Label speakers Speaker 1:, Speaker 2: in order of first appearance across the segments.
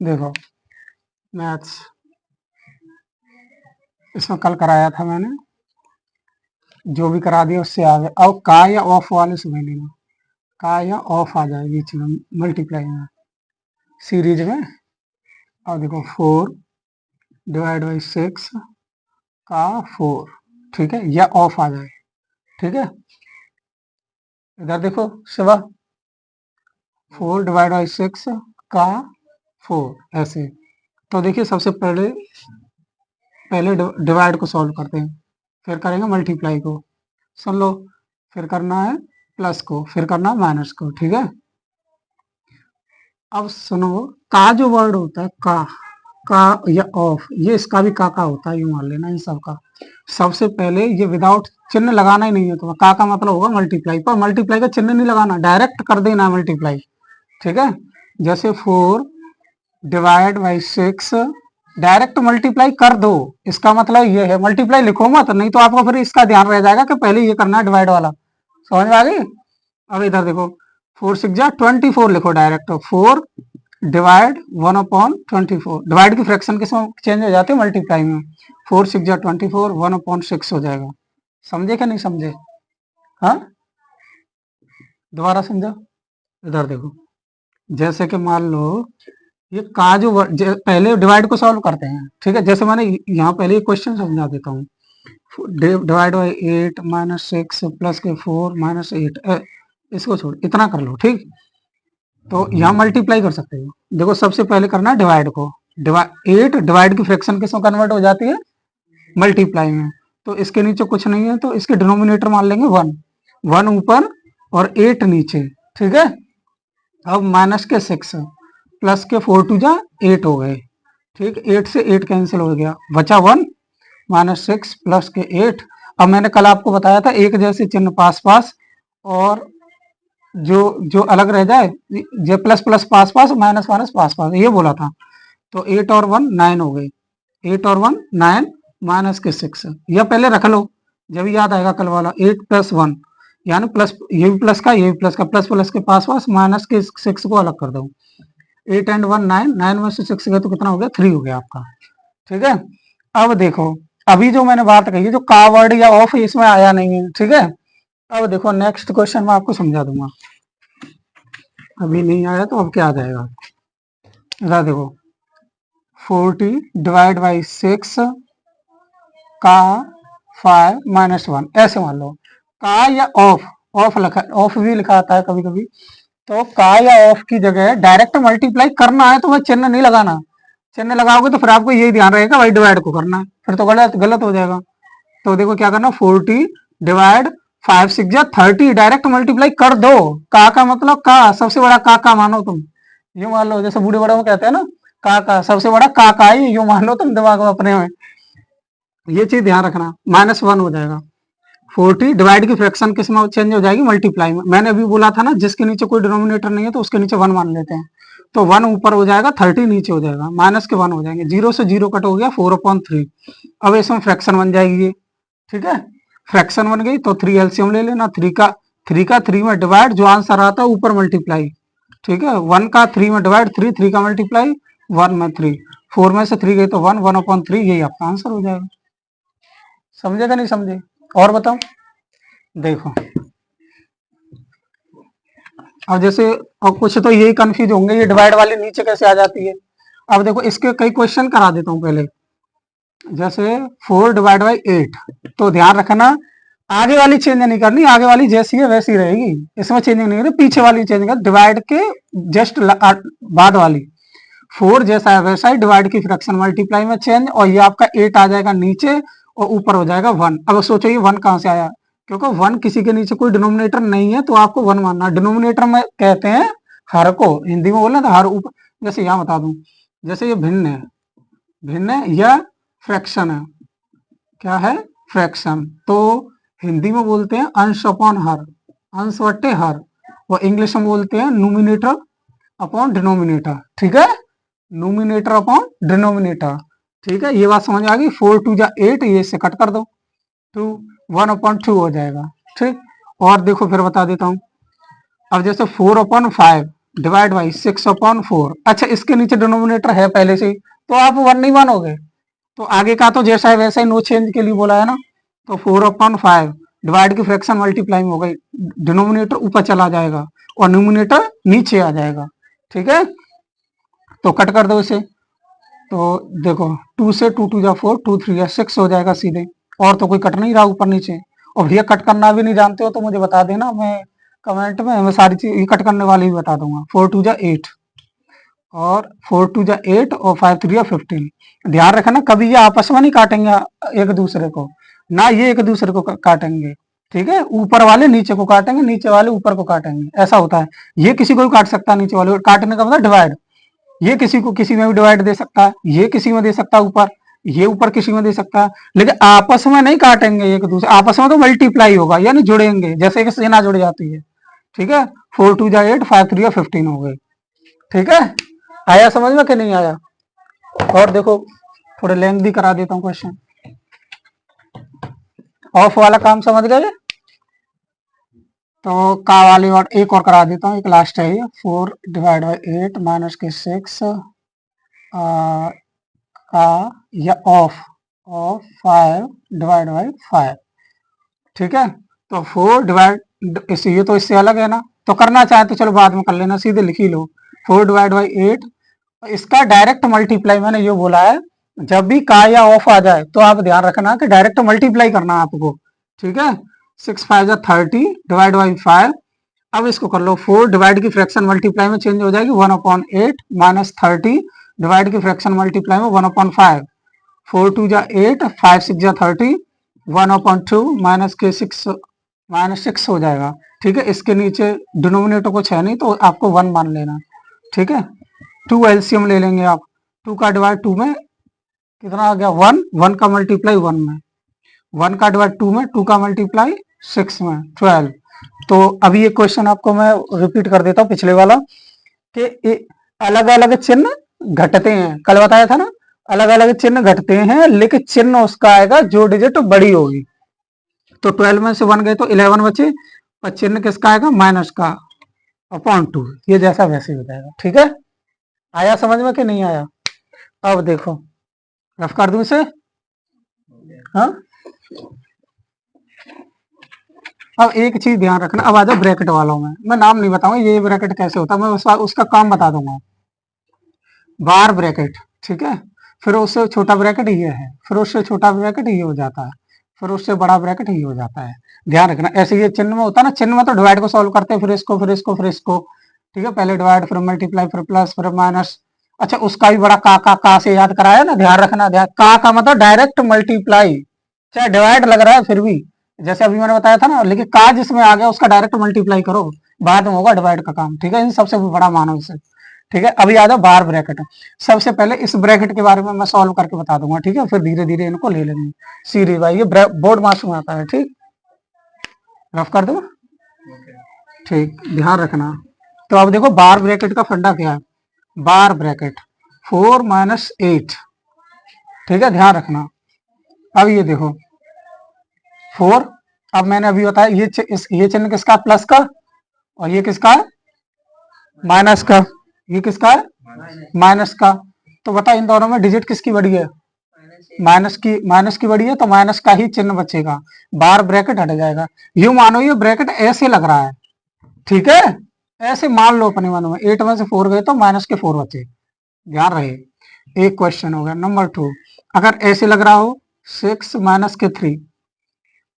Speaker 1: देखो मैथ्स इसमें कल कराया था मैंने, जो भी करा दिया उससे आगे। अब का या ऑफ वाले समझ लेना, का या ऑफ आ जाए बीच में मल्टीप्लाई में सीरीज में। अब देखो 4 ÷ 6 का 4, ठीक है, या ऑफ आ जाए, ठीक है। इधर देखो शिवा, 4 ÷ 6 का 4 ऐसे। तो देखिए सबसे पहले पहले डिवाइड को सॉल्व करते हैं, फिर करेंगे मल्टीप्लाई को, सुन लो। फिर करना है प्लस को, फिर करना है माइनस को, ठीक है। अब सुनो, का जो वर्ड होता है का या ऑफ, ये इसका भी का होता है, यूं मान लेना इन सब का। सबसे पहले ये विदाउट चिन्ह लगाना ही नहीं है, तो का मतलब होगा मल्टीप्लाई, पर मल्टीप्लाई का चिन्ह नहीं लगाना, डायरेक्ट कर देना मल्टीप्लाई, ठीक है। जैसे 4 ÷ 6 डायरेक्ट मल्टीप्लाई कर दो, इसका मतलब ये है, मल्टीप्लाई लिखो मत, नहीं तो आपको फिर इसका ध्यान रह जाएगा कि पहले ये करना है डिवाइड वाला। समझ में आ गई। अब इधर देखो 4 × 6 = 24 लिखो डायरेक्ट, 4 डिवाइड 1/24, डिवाइड की फ्रैक्शन किस में चेंज हो जाती है, मल्टीप्लाई में। 4 × 6 = 24, 1/6 हो जाएगा। समझे क्या नहीं समझे? हाँ, दोबारा समझो। इधर देखो, जैसे कि मान लो ये का जो पहले डिवाइड को सॉल्व करते हैं, ठीक है। जैसे मैंने यहाँ पहले क्वेश्चन समझा देता हूँ, डिवाइड बाई 8 -6 प्लस के 4 -8, इसको छोड़ इतना कर लो, ठीक। तो यहाँ मल्टीप्लाई कर सकते हो। देखो सबसे पहले करना है डिवाइड को, 8 डिवाइड की फ्रैक्शन किसमें कन्वर्ट हो जाती है, मल्टीप्लाई में। तो इसके नीचे कुछ नहीं है, तो इसके डिनोमिनेटर मान लेंगे 1 ऊपर और 8 नीचे, ठीक है। अब माइनस के 6 प्लस के 4 × 2 = 8 हो गए, ठीक। 8 से 8 कैंसिल हो गया, बचा 1 -6 प्लस के 8। अब मैंने कल आपको बताया था एक जैसे चिन्ह पास पास, और जो जो अलग रह जाए, जे प्लस प्लस पास पास, माइनस माइनस पास पास, ये बोला था। तो 8 और 1 9 हो गई, 8 और 1 9 माइनस के 6, यह पहले रख लो, जब याद आएगा कल वाला। 8 + 1 यानी प्लस, ये भी प्लस का ये भी प्लस का, प्लस प्लस के पास पास, माइनस के 6 को अलग कर दो। 8 और 1 9, 9 में से 6 गए तो कितना हो गया, 3 हो गया आपका, ठीक है। अब देखो, अभी जो मैंने बात कही है, जो का वर्ड या ऑफ इसमें आया नहीं है, ठीक है। अब देखो नेक्स्ट क्वेश्चन में आपको समझा दूंगा, अभी नहीं आया तो अब क्या आ जाएगा। इधर देखो 40 ÷ 6 का 5 -1, ऐसे मान लो। का या ऑफ लिखा, ऑफ भी लिखा आता है कभी कभी। तो का या ऑफ की जगह डायरेक्ट मल्टीप्लाई करना है तो मैं चिन्ह नहीं लगाना, चिन्ह लगाओगे तो फिर आपको यही ध्यान रहेगा भाई डिवाइड को करना है, फिर तो गलत गलत हो जाएगा। तो देखो क्या करना, 40 डिवाइड 5 6 × 30, डायरेक्ट मल्टीप्लाई कर दो। का मतलब का सबसे बड़ा का मानो तुम, यूं मान लो, जैसे बूढ़े बड़ों में कहते हैं ना, का सबसे बड़ा का ही, यूं मान लो तुम दिमाग में अपने में, ये चीज ध्यान रखना। -1 हो जाएगा। 40 डिवाइड की फ्रैक्शन किस में चेंज हो जाएगी, मल्टीप्लाई में। मैंने अभी बोला था ना, जिसके नीचे कोई डिनोमिनेटर नहीं है तो उसके नीचे 1 मान लेते हैं, तो 1 ऊपर हो जाएगा, 30 नीचे हो जाएगा, माइनस के 1 हो जाएंगे, 0 से 0 कट हो गया, 4/3। अब इसमें फ्रैक्शन बन जाएगी ये, ठीक है। फ्रैक्शन बन गई तो 3 एलसीएम ले लेना, 3 का 3 में डिवाइड, जो आंसर आता है ऊपर मल्टीप्लाई, ठीक है। 1 का 3 में डिवाइड, 3 का मल्टीप्लाई, 1 में 3, 4 में से 3 गई तो 1, 1/3, यही आपका आंसर हो जाएगा। समझेगा नहीं समझे? और बताओ। देखो अब जैसे, और कुछ तो यही कंफ्यूज होंगे, ये डिवाइड वाली नीचे कैसे आ जाती है। अब देखो इसके कई क्वेश्चन करा देता हूँ पहले। जैसे 4 ÷ 8, तो ध्यान रखना आगे वाली चेंज नहीं करनी, आगे वाली जैसी है वैसी रहेगी, इसमें चेंज नहीं करनी, पीछे वाली चेंज कर, डिवाइड के जस्ट बाद वाली। 4 जैसा है वैसा ही, डिवाइड की फ्रैक्शन मल्टीप्लाई में चेंज, और ये आपका 8 आ जाएगा नीचे और ऊपर हो जाएगा 1। अब सोचो ये 1 कहाँ से आया, क्योंकि 1 किसी के नीचे कोई डिनोमिनेटर नहीं है तो आपको 1 मानना। डिनोमिनेटर में कहते हैं हर को, हिंदी में बोलना तो हर ऊपर। जैसे यहाँ बता दूं, जैसे ये भिन्न है या फ्रैक्शन है, क्या है, फ्रैक्शन, तो हिंदी में बोलते हैं अंश अपॉन हर, अंश बट्टे हर, और इंग्लिश में बोलते हैं नोमिनेटर अपॉन डिनोमिनेटर, ठीक है। नोमिनेटर अपॉन डिनोमिनेटर, ठीक है। ये बात समझ आ गई। 4 × 2 = 8, ये से कट कर दो, 2 1/2 हो जाएगा, ठीक। और देखो फिर बता देता हूँ। अब जैसे 4/5, डिवाइड बाई 6/4। अच्छा, इसके नीचे डिनोमिनेटर है पहले से ही, तो आप 1 नहीं मानोगे, तो आगे का तो जैसा है वैसा ही नो चेंज के लिए बोला है ना, तो 4/5 डिवाइड की फ्रैक्शन मल्टीप्लाई में हो गई, डिनोमिनेटर ऊपर चला जाएगा और न्यूमिनेटर नीचे आ जाएगा। ठीक है, तो कट कर दो इसे, तो देखो 2 से 2 2 जा 4, 2 3 जा 6 हो जाएगा सीधे, और तो कोई कट नहीं रहा ऊपर नीचे। और भैया कट करना भी नहीं जानते हो तो मुझे बता देना, मैं कमेंट में मैं सारी चीज कट करने वाली भी बता दूंगा। 4 2 जा 8 और 4 2 जा 8 और 5 3 जा 15। ध्यान रखना कभी ये आपस में नहीं काटेंगे एक दूसरे को, ना ये एक दूसरे को काटेंगे। ठीक है, ऊपर वाले नीचे को काटेंगे, नीचे वाले ऊपर को काटेंगे, ऐसा होता है। ये किसी को भी काट सकता है नीचे वाले, काटने का मतलब डिवाइड। ये किसी को किसी में भी डिवाइड दे सकता है, ये किसी में दे सकता है ऊपर, ये ऊपर किसी में दे सकता है, लेकिन आपस में नहीं काटेंगे एक दूसरे, आपस में तो मल्टीप्लाई होगा यानी जुड़ेंगे, जैसे कि सेना जुड़ जाती है। ठीक है, 4 2 जा 8, 5 3 जा 15 हो गए। ठीक है, आया समझ में कि नहीं आया? और देखो थोड़े लेंथी करा देता हूँ क्वेश्चन। ऑफ वाला काम समझ गए, तो का वाली और एक और करा देता हूँ, एक लास्ट है ये। 4 डिवाइड बाई 8 माइनस के 6 का या ऑफ 5 डिवाइड बाई 5। ठीक है, तो 4 डिवाइड इससे, ये तो इससे अलग है ना, तो करना चाहे तो चलो बाद में कर लेना, सीधे लिख ही लो 4 डिवाइड बाई 8। इसका डायरेक्ट मल्टीप्लाई मैंने ये बोला है, जब भी का या ऑफ आ जाए तो आप ध्यान रखना कि डायरेक्ट मल्टीप्लाई करना आपको। ठीक है, 6 5 जा 30 डिवाइड बाई 5। अब इसको कर लो, 4 डिवाइड की फ्रैक्शन मल्टीप्लाई में चेंज हो जाएगी 1/8 माइनस 30 डिवाइड की फ्रैक्शन मल्टीप्लाई में 1/5। 4 2 जा 8, 5 6 जा 30, 1/2 माइनस के 6 हो जाएगा। ठीक है, इसके नीचे डिनोमिनेटर कुछ है नहीं तो आपको 1 मान लेना। ठीक है, 2 एलसीएम ले लेंगे आप, 2 का डिवाइड 2 में कितना आ गया 1, 1 का मल्टीप्लाई 1 में, 1 का डिवाइड 2 में, 2 का मल्टीप्लाई 6 में, 12। तो अभी ये क्वेश्चन आपको मैं रिपीट कर देता हूँ पिछले वाला, कि अलग अलग चिन्ह घटते हैं, कल बताया था ना, अलग अलग चिन्ह घटते हैं लेकिन चिन्ह उसका आएगा जो डिजिट बड़ी होगी। तो 12 में से 1 गए तो 11 बचे, और चिन्ह किसका आएगा माइनस का /2, ये जैसा वैसे हो जाएगा। ठीक है, आया समझ में कि नहीं आया? अब देखो रफ कर दूं इसे, हाँ। अब एक चीज ध्यान रखना, अब आ जाओ ब्रैकेट वालों में, मैं नाम नहीं बताऊंगा ये ब्रैकेट कैसे होता है, मैं उसका काम बता दूंगा। बार ब्रैकेट, ठीक है, फिर उससे छोटा ब्रैकेट ये है, फिर उससे छोटा ब्रैकेट ये हो जाता है, फिर उससे बड़ा ब्रैकेट ये हो जाता है। ध्यान रखना, ऐसे ये चिन्ह में होता है ना, चिन्ह में तो डिवाइड को सॉल्व करते हैं, फिर इसको फिर इसको फिर इसको। ठीक है, पहले डिवाइड फिर मल्टीप्लाई फिर प्लस फिर माइनस। अच्छा, उसका भी बड़ा का से याद कराया ना, ध्यान रखना, ध्यान का मतलब डायरेक्ट मल्टीप्लाई, चाहे डिवाइड लग रहा है फिर भी, जैसे अभी मैंने बताया था ना, लेकिन का जिसमें आ गया उसका डायरेक्ट मल्टीप्लाई करो, बाद में होगा डिवाइड का काम। ठीक है, इन सबसे बड़ा मानो इसे। ठीक है, अभी आ जाओ बार ब्रैकेट। सबसे पहले इस ब्रैकेट के बारे में मैं सॉल्व करके बता दूंगा। ठीक है, फिर धीरे धीरे इनको ले लेंगे सीरीज भाई, ये बोर्ड मार्क्स में आता है। ठीक, रफ कर दो, ठीक, ध्यान रखना। तो अब देखो बार ब्रैकेट का फंडा क्या है, बार ब्रैकेट 4 माइनस 8। ठीक है, ध्यान रखना। अब ये देखो 4, अब मैंने अभी बताया ये चिन्ह किसका, प्लस का, और ये किसका है माइनस का, ये किसका है माइनस का। तो बता इन दोनों में डिजिट किसकी बड़ी है, माइनस की बड़ी है, तो माइनस का ही चिन्ह बचेगा, बार ब्रैकेट हट जाएगा। यूं मानो ये ब्रैकेट ऐसे लग रहा है। ठीक है, ऐसे मान लो अपने मन में, 8 में से 4 गए तो माइनस के 4 बचे, ध्यान रहे। एक क्वेश्चन हो गया। नंबर 2, अगर ऐसे लग रहा हो 6 माइनस के 3,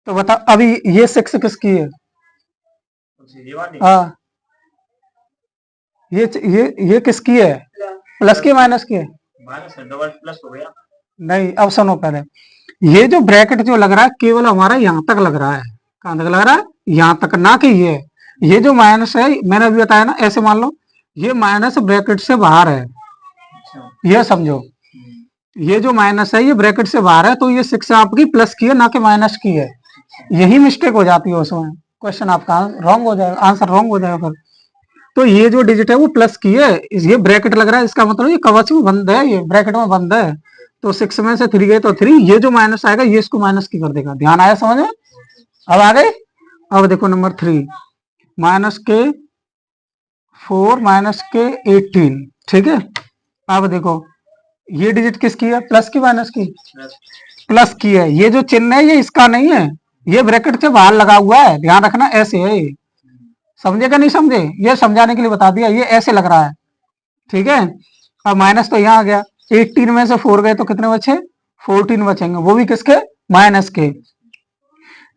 Speaker 1: तो बता अभी ये 6 किसकी है, हाँ, ये किसकी है, प्लस की माइनस की है, माइनस है, डबल प्लस हो गया। नहीं, अब सुनो पहले, ये जो ब्रैकेट जो लग रहा है केवल हमारा यहाँ तक लग रहा है, कहाँ तक लग रहा है, यहाँ तक, ना कि ये जो माइनस है, मैंने अभी बताया ना, ऐसे मान लो ये माइनस ब्रैकेट से बाहर है, ये समझो, ये जो माइनस है ये ब्रैकेट से बाहर है, तो ये 6 आपकी प्लस की है ना कि माइनस की है, यही मिस्टेक हो जाती है उसमें, क्वेश्चन आपका रॉन्ग हो जाएगा, आंसर रॉन्ग हो जाएगा फिर। तो ये जो डिजिट है वो प्लस की है, ये ब्रैकेट लग रहा है, इसका मतलब ये कवच में बंद है, ये ब्रैकेट में बंद है, तो 6 में से 3 गए तो 3, ये जो माइनस आएगा ये इसको माइनस की कर देगा। ध्यान आया समझ में? अब आ गए। अब देखो नंबर 3, माइनस के 4 माइनस के 18, ठीक है। अब देखो ये डिजिट किसकी है, प्लस की माइनस की, प्लस की है। ये जो चिन्ह है ये इसका नहीं है, ये ब्रैकेट से बाहर लगा हुआ है, ध्यान रखना, ऐसे है ये। समझेगा नहीं समझे, ये समझाने के लिए बता दिया, ये ऐसे लग रहा है, ठीक है। अब माइनस तो यहाँ आ गया, 18 में से 4 गए तो कितने बचे, 14 बचेंगे, वो भी किसके, माइनस के।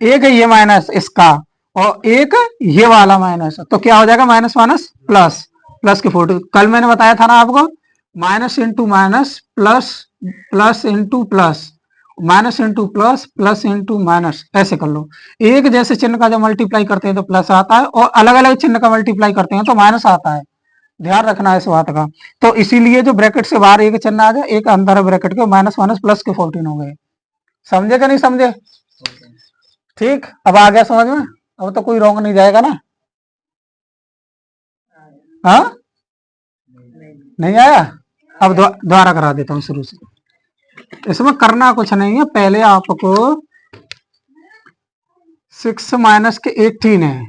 Speaker 1: एक है ये माइनस इसका और एक ये वाला माइनस, तो क्या हो जाएगा, माइनस माइनस प्लस, प्लस के 14। कल मैंने बताया था ना आपको, minus into minus plus, plus into plus, minus into plus, plus into minus, ऐसे कर लो। एक जैसे चिन्ह का जब मल्टीप्लाई करते हैं तो प्लस आता है, और अलग अलग चिन्ह का मल्टीप्लाई करते हैं तो माइनस आता है, ध्यान रखना है इस बात का। तो इसीलिए जो ब्रैकेट से बाहर एक चिन्ह आ गया, एक अंदर है ब्रैकेट के, माइनस माइनस प्लस के 14 हो गए। समझे कि नहीं समझे, ठीक। अब आ गया समझ में, अब तो कोई रॉन्ग नहीं जाएगा ना, हाँ नहीं आया। अब दोबारा करा देता हूँ शुरू से। इसमें करना कुछ नहीं है, पहले आपको 6 माइनस के 18 है,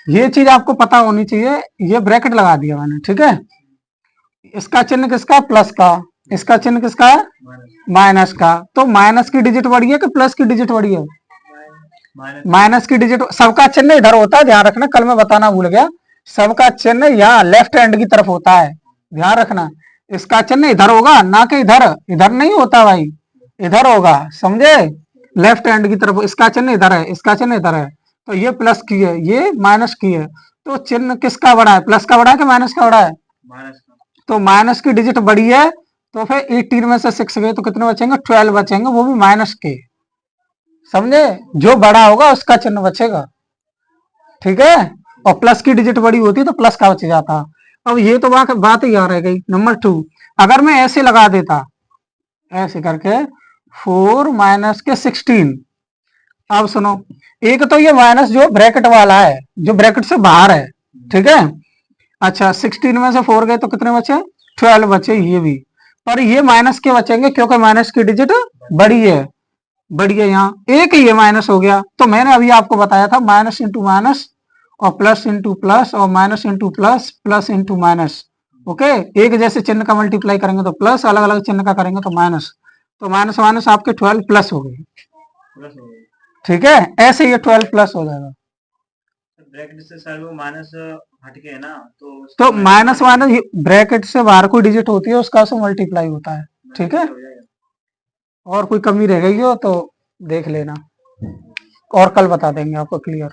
Speaker 1: ये चीज आपको पता होनी चाहिए। ये ब्रैकेट लगा दिया मैंने, ठीक है। इसका चिन्ह किसका, प्लस का, इसका चिन्ह किसका है, माइनस का। तो माइनस की डिजिट बड़ी है कि प्लस की डिजिट बड़ी है, माइनस की डिजिट। सबका चिन्ह इधर होता है, ध्यान रखना, कल मैं बताना भूल गया, सबका चिन्ह यहाँ लेफ्ट हैंड की तरफ होता है, ध्यान रखना। इसका चिन्ह इधर होगा, ना कि इधर, इधर नहीं होता भाई, इधर होगा, समझे, लेफ्ट हैंड की तरफ। इसका चिन्ह इधर है, इसका चिन्ह इधर है, तो ये प्लस की है, ये माइनस की है। तो चिन्ह किसका बड़ा है, प्लस का बड़ा है कि माइनस का बड़ा है, तो माइनस की डिजिट बड़ी है, तो फिर 18 में से 6 गए तो कितने बचेंगे, 12 बचेंगे, वो भी माइनस के, समझे। जो बड़ा होगा उसका चिन्ह बचेगा, ठीक है। और प्लस की डिजिट बड़ी होती तो प्लस का बच जाता। अब ये तो बात ही आ रह गई। नंबर 2, अगर मैं ऐसे लगा देता, ऐसे करके 4 माइनस के 16। अब सुनो, एक तो ये माइनस जो ब्रैकेट वाला है, जो ब्रैकेट से बाहर है, ठीक है। अच्छा 16 में से 4 गए तो कितने बचे, 12 बचे, ये भी। पर ये माइनस के बचेंगे क्योंकि माइनस की डिजिट बड़ी है, बढ़िया। यहाँ एक ही ये माइनस हो गया, तो मैंने अभी आपको बताया था माइनस इंटू माइनस और प्लस इंटू प्लस और minus into plus, plus into minus, okay. एक जैसे चिन्ह का मल्टीप्लाई करेंगे तो प्लस, अलग अलग चिन्ह का करेंगे तो माइनस, तो माइनस माइनस आपके 12 प्लस हो गए, ठीक है। ऐसे ये 12 प्लस हो जाएगा।
Speaker 2: ब्रैकेट से सर वो माइनस हटके है ना,
Speaker 1: तो माइनस माइनस ब्रैकेट से बाहर कोई डिजिट होती है उसका से मल्टीप्लाई होता है, ठीक है। और कोई कमी रह गई हो तो देख लेना, और कल बता देंगे आपको क्लियर।